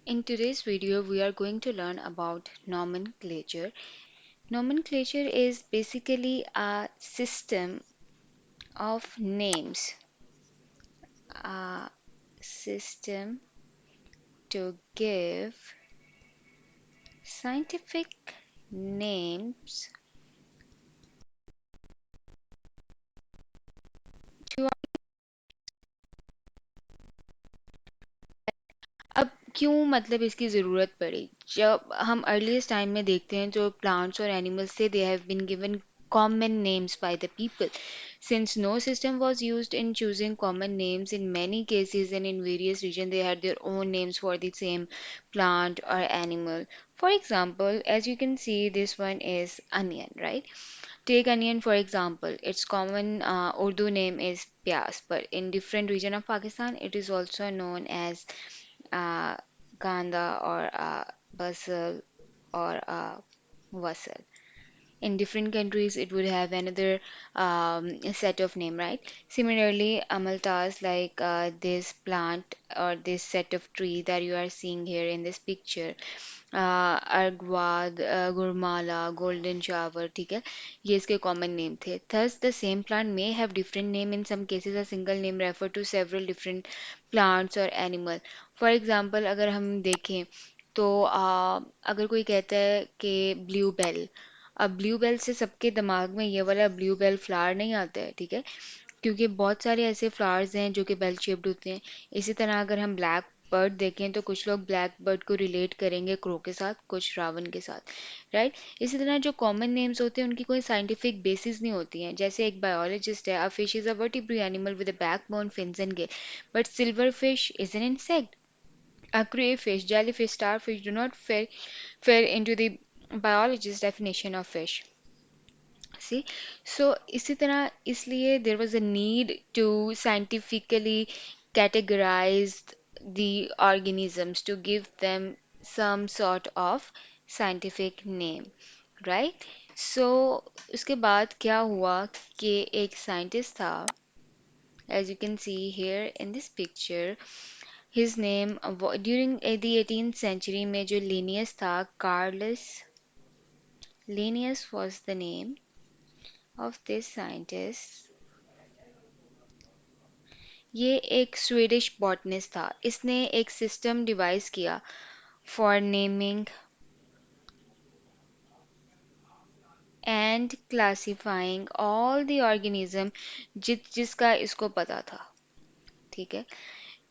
In today's video, we are going to learn about nomenclature. Nomenclature is basically a system of names, a system to give scientific names to। अब क्यों मतलब इसकी ज़रूरत पड़ी? जब हम अर्लीस्ट टाइम में देखते हैं जो प्लांट्स और एनिमल्स थे, they have been given common names by the people. Since no system was used in choosing common names, in many cases and in various regions, they had their own names for the same plant or animal. For example, as you can see, this one is onion, right? Take onion for example. Its common Urdu name is pyas, but in different region of Pakistan, it is also known as uh, kanda or basil or wasal. In different countries, it would have another set of name, right? Similarly, amaltas like this plant or this set of tree that you are seeing here in this picture, argwad, gurmala, golden shower, ठीक है, ये इसके common name थे. Thus, the same plant may have different name. In some cases, a single name refer to several different plants or animal. For example, अगर हम देखें तो अगर कोई कहता है कि ब्लू बेल, अब ब्लू बेल से सबके दिमाग में ये वाला ब्लू बेल फ्लावर नहीं आता है, ठीक है, क्योंकि बहुत सारे ऐसे फ्लावर्स हैं जो कि बेल शेप्ड होते हैं। इसी तरह अगर हम ब्लैक बर्ड देखें तो कुछ लोग ब्लैक बर्ड को रिलेट करेंगे क्रो के साथ, कुछ रावण के साथ, राइट। इसी तरह जो कॉमन नेम्स होते हैं उनकी कोई साइंटिफिक बेसिस नहीं होती हैं। जैसे एक बायोलॉजिस्ट है, a fish is a vertebrate animal with a backbone, fins and Gill, but silver fish is an insect. A crayfish, jellyfish, starfish do not fit into the biologist's definition of fish. See, so इसी तरह इसलिए there was a need to scientifically categorize the organisms to give them some sort of scientific name, right? So उसके बाद क्या हुआ कि एक scientist था, as you can see here in this picture, his name during the 18th century में जो Linnaeus था, Carlos Linnaeus was the name of this scientist. ये एक स्वीडिश बॉटनिस्ट था. इसने एक सिस्टम डिवाइस किया for naming and classifying all the organism जिसका इसको पता था, ठीक है.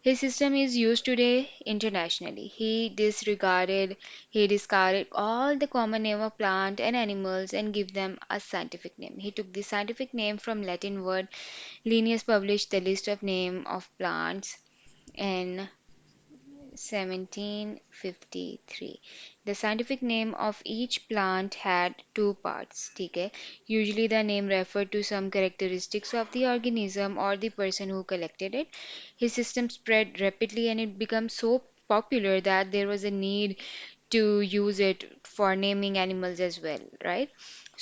His system is used today internationally. He discarded all the common name of plant and animals and give them a scientific name. He took the scientific name from Latin word. Linnaeus published the list of name of plants in 1753. The scientific name of each plant had two parts, ठीक है. Usually the name referred to some characteristics of the organism or the person who collected it. His system spread rapidly and it became so popular that there was a need to use it for naming animals as well, right?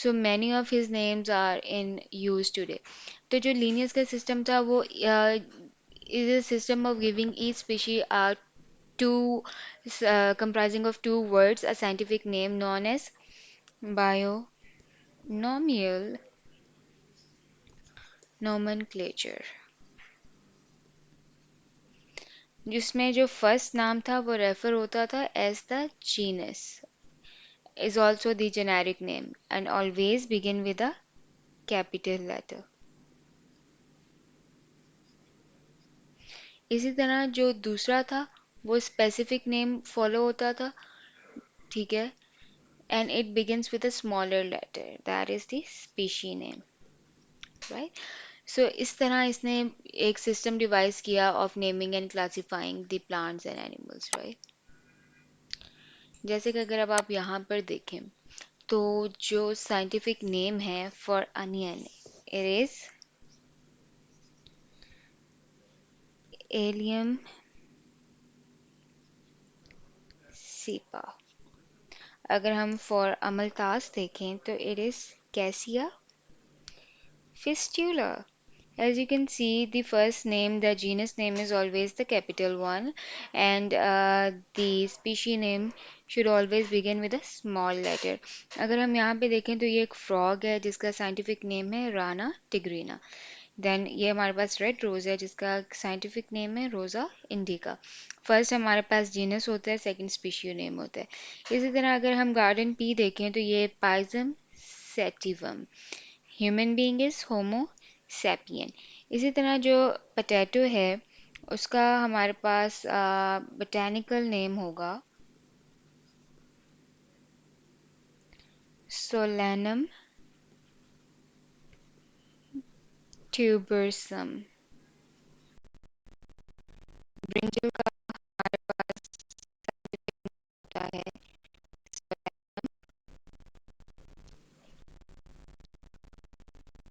So many of his names are in use today. तो जो Linnaeus का system था वो is a system of giving each species a two comprising of two words, a scientific name known as binomial nomenclature, जिसमें जो first नाम था वो रेफर होता था as the genus, is also the generic name and always begin with a capital letter. इसी तरह जो दूसरा था वो स्पेसिफिक नेम फॉलो होता था, ठीक है, and it begins with a smaller letter, that is the species name, right? So इस तरह इसने एक सिस्टम डिवाइस किया of naming and classifying the plants and animals, right. जैसे कि अगर अब आप यहाँ पर देखें तो जो साइंटिफिक नेम है for onion, it is Allium cepa. अगर हम फॉर अमलतास देखें तो it is Cassia fistula. As you can see, the first name, the genus name is always the capital one, and the species name should always begin with a small letter. अगर हम यहाँ पे देखें तो ये एक frog है जिसका scientific name है राना टिग्रीना. देन ये हमारे पास रेड रोज है जिसका साइंटिफिक नेम है रोजा इंडिका. फर्स्ट हमारे पास जीनस होता है, सेकंड स्पीशीज नेम होता है. इसी तरह अगर हम गार्डन पी देखें तो ये Pisum sativum. Human being is Homo sapien. इसी तरह जो पोटैटो है उसका हमारे पास बोटेनिकल नेम होगा सोलेनम ट्यूबरसम. ब्रिंजल का हमारे पास होता है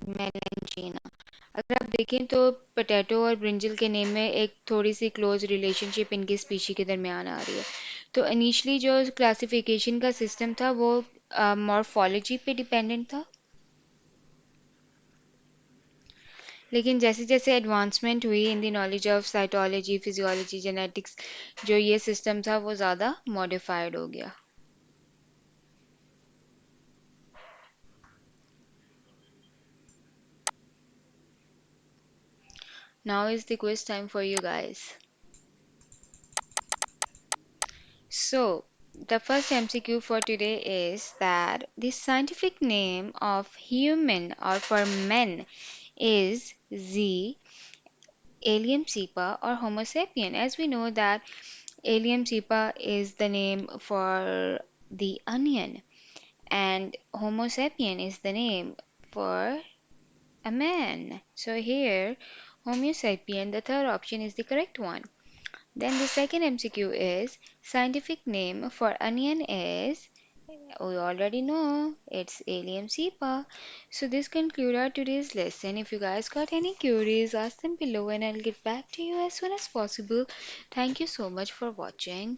मेलेंजीना. अगर आप देखें तो पोटैटो और ब्रिंजल के नेम में एक थोड़ी सी क्लोज रिलेशनशिप इनकी स्पीशी के दरमियान आ रही है. तो इनिशियली जो क्लासिफिकेशन का सिस्टम था वो मॉर्फोलॉजी पे डिपेंडेंट था, लेकिन जैसे जैसे एडवांसमेंट हुई in the knowledge of cytology, physiology, genetics, जो ये सिस्टम था वो ज़्यादा मॉडिफाइड हो गया. Now is the quiz time for you guys. So, the first MCQ for today is that the scientific name of human or for men is Z, Alien Sepa or Homo sapien. As we know that Alien Sepa is the name for the onion and Homo sapien is the name for a man. So here, Homo sapien, the third option is the correct one. Then the second MCQ is scientific name for onion is, we already know it's Allium cepa. So this concludes our today's lesson. If you guys got any queries, ask them below and I'll get back to you as soon as possible. Thank you so much for watching.